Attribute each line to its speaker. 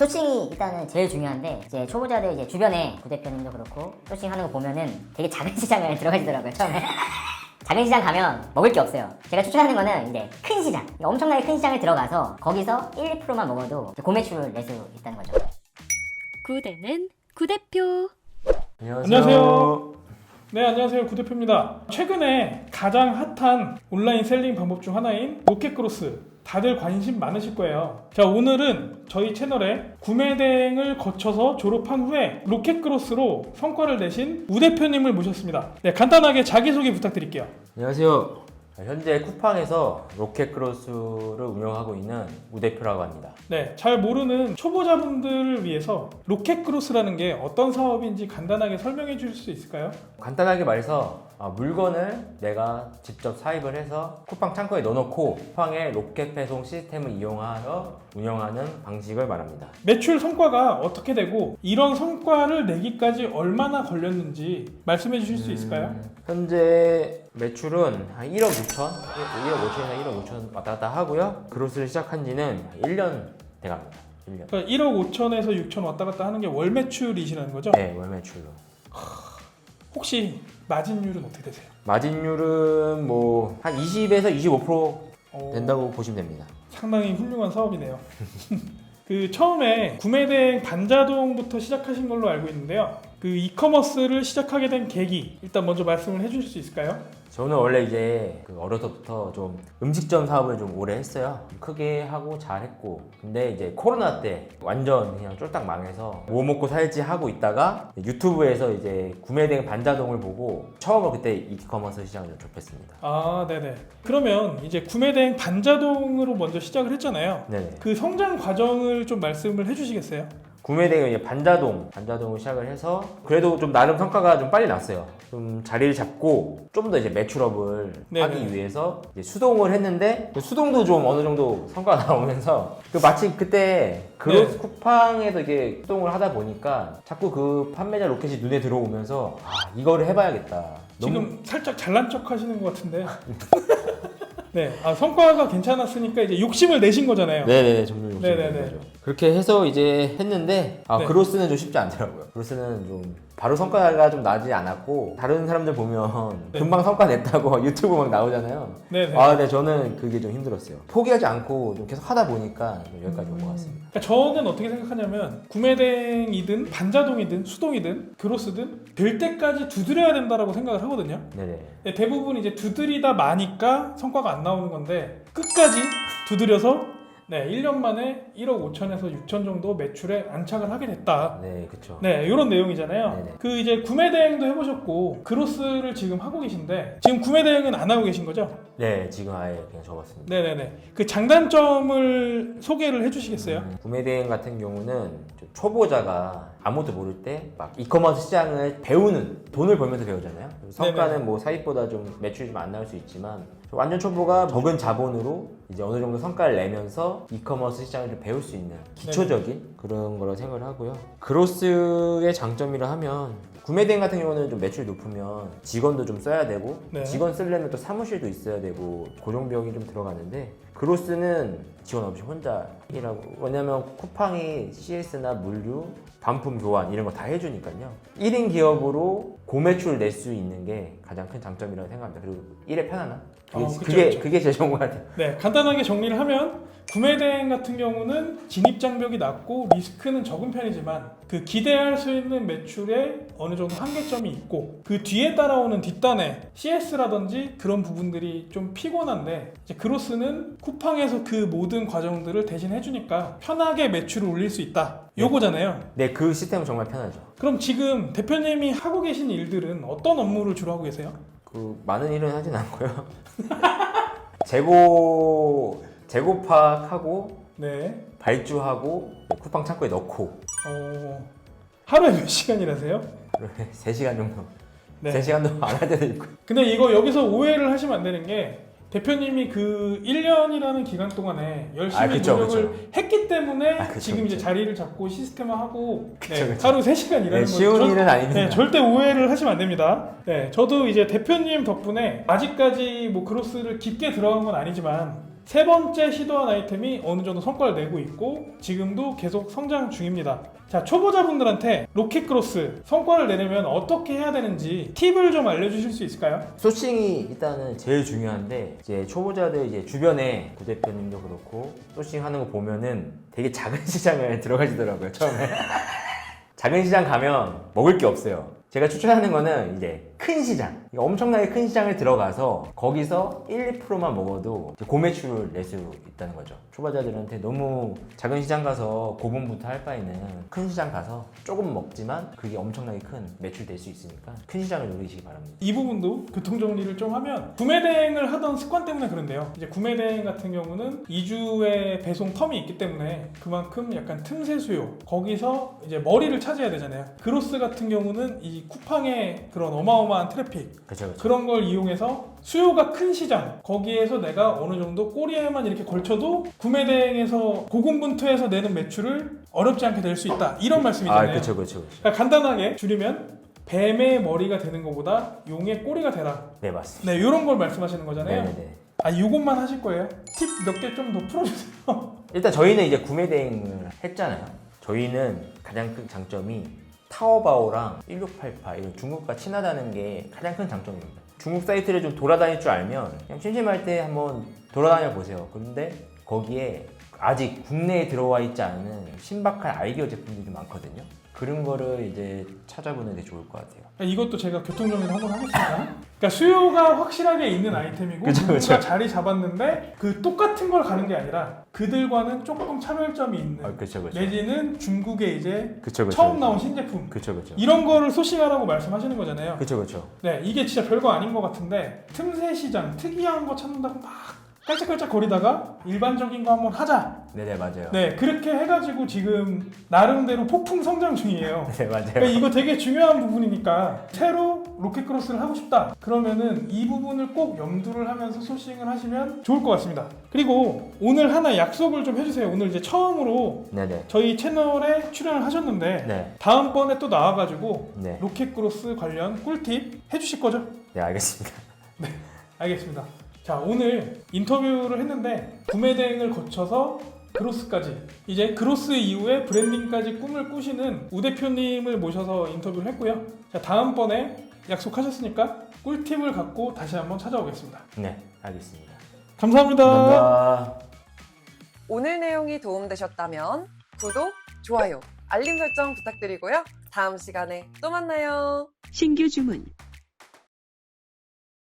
Speaker 1: 소싱이 일단은 제일 중요한데 이제 초보자들 이제 주변에 부대표님도 그렇고 소싱하는 거 보면은 되게 작은 시장을 들어가시더라고요 처음에. 작은 시장 가면 먹을 게 없어요. 제가 추천하는 거는 이제 큰 시장, 엄청나게 큰 시장을 들어가서 거기서 1, 2%만 먹어도 고매출을 낼 수 있다는 거죠.
Speaker 2: 구대는 구대표.
Speaker 3: 안녕하세요. 네, 안녕하세요. 구대표입니다. 최근에 가장 핫한 온라인 셀링 방법 중 하나인 로켓크로스, 다들 관심 많으실 거예요. 자, 오늘은 저희 채널에 구매 대행을 거쳐서 졸업한 후에 로켓크로스로 성과를 내신 우 대표님을 모셨습니다. 네, 간단하게 자기소개 부탁드릴게요.
Speaker 4: 안녕하세요. 현재 쿠팡에서 로켓크로스를 운영하고 있는 우 대표라고 합니다.
Speaker 3: 네, 잘 모르는 초보자분들을 위해서 로켓크로스라는 게 어떤 사업인지 간단하게 설명해 주실 수 있을까요?
Speaker 4: 간단하게 말해서 물건을 내가 직접 사입을 해서 쿠팡 창고에 넣어놓고 쿠팡의 로켓 배송 시스템을 이용하여 운영하는 방식을 말합니다.
Speaker 3: 매출 성과가 어떻게 되고 이런 성과를 내기까지 얼마나 걸렸는지 말씀해 주실 수 있을까요?
Speaker 4: 현재 매출은 한 1억 6천, 1억 5천이나 1억 5천 왔다 갔다 하고요. 크로스를 시작한 지는 1년 돼갑니다. 1년.
Speaker 3: 그러니까 1억 5천에서 6천 왔다 갔다 하는 게 월 매출이시라는 거죠?
Speaker 4: 네, 월 매출로.
Speaker 3: 혹시 마진율은 어떻게 되세요?
Speaker 4: 마진율은 뭐 한 20에서 25% 된다고 보시면 됩니다.
Speaker 3: 상당히 훌륭한 사업이네요. 그 처음에 구매 대행 반자동부터 시작하신 걸로 알고 있는데요. 그 이커머스를 시작하게 된 계기 일단 먼저 말씀을 해주실 수 있을까요?
Speaker 4: 저는 원래 이제 어려서부터 좀 음식점 사업을 좀 오래 했어요. 크게 하고 잘했고, 근데 이제 코로나 때 완전 그냥 쫄딱 망해서 뭐 먹고 살지 하고 있다가 유튜브에서 이제 구매대행 반자동을 보고 처음으로 그때 이커머스 시장을 좀 접했습니다.
Speaker 3: 아, 네네. 그러면 이제 구매 대행 반자동으로 먼저 시작을 했잖아요.
Speaker 4: 네네.
Speaker 3: 그 성장 과정을 좀 말씀을 해주시겠어요?
Speaker 4: 구매대행 이제 반자동을 시작을 해서 그래도 좀 나름 성과가 좀 빨리 났어요. 좀 자리를 잡고 좀 더 이제 매출업을
Speaker 3: 네네.
Speaker 4: 하기 위해서 이제 수동을 했는데 그 수동도 좀 어느 정도 성과가 나오면서 마침 그때
Speaker 3: 네.
Speaker 4: 쿠팡에서 이게 수동을 하다 보니까 자꾸 그 판매자 로켓이 눈에 들어오면서 이거를 해봐야겠다.
Speaker 3: 지금 살짝 잘난 척 하시는 것 같은데. 네, 성과가 괜찮았으니까 이제 욕심을 내신 거잖아요.
Speaker 4: 네네, 점점 욕심이
Speaker 3: 네네네.
Speaker 4: 는 거죠. 그렇게 해서 이제 했는데
Speaker 3: 네.
Speaker 4: 그로스는 좀 쉽지 않더라고요. 그로스는 좀 바로 성과가 좀 나지 않았고 다른 사람들 보면
Speaker 3: 네.
Speaker 4: 금방 성과 냈다고 유튜브 막 나오잖아요.
Speaker 3: 네네.
Speaker 4: 근데 저는 그게 좀 힘들었어요. 포기하지 않고 좀 계속 하다 보니까 좀 여기까지 온 것 같습니다.
Speaker 3: 그러니까 저는 어떻게 생각하냐면 구매대행이든 반자동이든 수동이든 그로스든 될 때까지 두드려야 된다라고 생각을 하거든요.
Speaker 4: 네네.
Speaker 3: 네, 대부분 이제 두드리다 마니까 성과가 안 나오는 건데 끝까지 두드려서 1년 만에 1억 5천에서 6천 정도 매출에 안착을 하게 됐다.
Speaker 4: 네, 그쵸.
Speaker 3: 네, 이런 내용이잖아요.
Speaker 4: 네네.
Speaker 3: 그 이제 구매 대행도 해보셨고 크로스를 지금 하고 계신데 지금 구매 대행은 안 하고 계신 거죠?
Speaker 4: 네, 지금 아예 그냥 접었습니다.
Speaker 3: 네네네. 그 장단점을 소개를 해주시겠어요?
Speaker 4: 구매대행 같은 경우는 좀 초보자가 아무것도 모를 때 막 이커머스 시장을 배우는, 돈을 벌면서 배우잖아요. 성과는
Speaker 3: 네네.
Speaker 4: 뭐 사입보다 좀 매출이 좀 안 나올 수 있지만 완전 초보가 적은 자본으로 이제 어느 정도 성과를 내면서 이커머스 시장을 좀 배울 수 있는 기초적인 그런 거라고 생각을 하고요. 크로스의 장점이라 하면 구매대행 같은 경우는 좀 매출이 높으면 직원도 좀 써야 되고
Speaker 3: 네.
Speaker 4: 직원 쓰려면 또 사무실도 있어야 되고 고정비용이 좀 들어가는데 크로스는 지원 없이 혼자 일하고, 왜냐면 쿠팡이 CS나 물류, 반품 교환 이런 거 다 해주니까요. 1인 기업으로 고매출 낼 수 있는 게 가장 큰 장점이라고 생각합니다. 그리고 일의 편안함.
Speaker 3: 그쵸.
Speaker 4: 그게 제일 좋은 것 같아요.
Speaker 3: 네, 간단하게 정리를 하면 구매 대행 같은 경우는 진입 장벽이 낮고 리스크는 적은 편이지만 그 기대할 수 있는 매출에 어느 정도 한계점이 있고 그 뒤에 따라오는 뒷단에 CS라든지 그런 부분들이 좀 피곤한데 이제 크로스는 쿠팡에서 그 모든 과정들을 대신 해주니까 편하게 매출을 올릴 수 있다. 요거잖아요.
Speaker 4: 네, 그 시스템은 정말 편하죠.
Speaker 3: 그럼 지금 대표님이 하고 계신 일들은 어떤 업무를 주로 하고 계세요?
Speaker 4: 많은 일은 하진 않고요. 재고 파악하고
Speaker 3: 네.
Speaker 4: 발주하고 쿠팡 창고에 넣고
Speaker 3: 하루에 몇 시간 일하세요?
Speaker 4: 3시간 정도.
Speaker 3: 네.
Speaker 4: 3시간도 안 할 때도 있고.
Speaker 3: 근데 이거 여기서 오해를 하시면 안 되는 게 대표님이 그 1년이라는 기간 동안에 열심히
Speaker 4: 그쵸,
Speaker 3: 노력을
Speaker 4: 그쵸.
Speaker 3: 했기 때문에
Speaker 4: 그쵸,
Speaker 3: 지금 이제
Speaker 4: 그쵸.
Speaker 3: 자리를 잡고 시스템화하고
Speaker 4: 그쵸, 그쵸.
Speaker 3: 하루 3시간 일하는 거죠.
Speaker 4: 쉬운 일은 아닙니다.
Speaker 3: 네, 절대 오해를 하시면 안 됩니다. 네, 저도 이제 대표님 덕분에 아직까지 뭐 크로스를 깊게 들어간 건 아니지만 세 번째 시도한 아이템이 어느 정도 성과를 내고 있고 지금도 계속 성장 중입니다. 자, 초보자분들한테 로켓크로스 성과를 내려면 어떻게 해야 되는지 팁을 좀 알려주실 수 있을까요?
Speaker 4: 소싱이 일단은 제일 중요한데 이제 초보자들 이제 주변에 구대표님도 그렇고 소싱하는 거 보면은 되게 작은 시장에 들어가시더라고요 처음에. 작은 시장 가면 먹을 게 없어요. 제가 추천하는 거는 이제 큰 시장, 엄청나게 큰 시장을 들어가서 거기서 1, 2%만 먹어도 이제 고매출을 낼 수 있다는 거죠. 초보자들한테 너무 작은 시장 가서 고분부터 할 바에는 큰 시장 가서 조금 먹지만 그게 엄청나게 큰 매출 될 수 있으니까 큰 시장을 노리시기 바랍니다.
Speaker 3: 이 부분도 교통정리를 좀 하면 구매 대행을 하던 습관 때문에 그런데요. 이제 구매 대행 같은 경우는 2주의 배송 텀이 있기 때문에 그만큼 약간 틈새 수요, 거기서 이제 머리를 차지해야 되잖아요. 그로스 같은 경우는 이 쿠팡의 그런 어마어마한 트래픽,
Speaker 4: 그렇죠.
Speaker 3: 그런 걸 이용해서 수요가 큰 시장, 거기에서 내가 어느 정도 꼬리에만 이렇게 걸쳐도 구매 대행에서 고군분투해서 내는 매출을 어렵지 않게 낼 수 있다, 이런 말씀이잖아요.
Speaker 4: 그렇죠.
Speaker 3: 그러니까 간단하게 줄이면 뱀의 머리가 되는 것보다 용의 꼬리가 되라.
Speaker 4: 네, 맞습니다.
Speaker 3: 네, 이런 걸 말씀하시는 거잖아요.
Speaker 4: 네네네.
Speaker 3: 아, 이것만 하실 거예요? 팁 몇 개 좀 더 풀어주세요.
Speaker 4: 일단 저희는 이제 구매 대행을 했잖아요. 저희는 가장 큰 장점이 타오바오랑 1688 이런 중국과 친하다는 게 가장 큰 장점입니다. 중국 사이트를 좀 돌아다닐 줄 알면 그냥 심심할 때 한번 돌아다녀 보세요. 그런데 거기에 아직 국내에 들어와 있지 않은 신박한 아이디어 제품들이 많거든요. 그런 거를 이제 찾아보는 게 좋을 것 같아요.
Speaker 3: 이것도 제가 교통정리를 한번 하겠습니다. 그러니까 수요가 확실하게 있는 아이템이고
Speaker 4: 그쵸,
Speaker 3: 누군가
Speaker 4: 그쵸.
Speaker 3: 자리 잡았는데 그 똑같은 걸 가는 게 아니라 그들과는 조금 차별점이 있는,
Speaker 4: 그렇죠.
Speaker 3: 내지는 중국에 이제
Speaker 4: 그쵸.
Speaker 3: 처음 나온 신제품,
Speaker 4: 그렇죠.
Speaker 3: 이런 거를 소싱하라고 말씀하시는 거잖아요.
Speaker 4: 그렇죠.
Speaker 3: 네, 이게 진짜 별거 아닌 것 같은데 틈새 시장, 특이한 거 찾는다고 막 깔짝깔짝 거리다가 일반적인 거 한번 하자.
Speaker 4: 네네, 맞아요.
Speaker 3: 네, 그렇게 해가지고 지금 나름대로 폭풍 성장 중이에요.
Speaker 4: 네, 맞아요.
Speaker 3: 그러니까 이거 되게 중요한 부분이니까 새로 로켓크로스를 하고 싶다 그러면은 이 부분을 꼭 염두를 하면서 소싱을 하시면 좋을 것 같습니다. 그리고 오늘 하나 약속을 좀 해주세요. 오늘 이제 처음으로
Speaker 4: 네네.
Speaker 3: 저희 채널에 출연을 하셨는데
Speaker 4: 네.
Speaker 3: 다음번에 또 나와가지고
Speaker 4: 네.
Speaker 3: 로켓크로스 관련 꿀팁 해주실 거죠?
Speaker 4: 네, 알겠습니다.
Speaker 3: 알겠습니다. 자, 오늘 인터뷰를 했는데 구매 대행을 거쳐서 그로스까지, 이제 그로스 이후에 브랜딩까지 꿈을 꾸시는 우 대표님을 모셔서 인터뷰를 했고요. 자, 다음번에 약속하셨으니까 꿀팁을 갖고 다시 한번 찾아오겠습니다.
Speaker 4: 네, 알겠습니다.
Speaker 3: 감사합니다.
Speaker 4: 감사합니다.
Speaker 5: 오늘 내용이 도움되셨다면 구독, 좋아요, 알림 설정 부탁드리고요. 다음 시간에 또 만나요.
Speaker 6: 신규 주문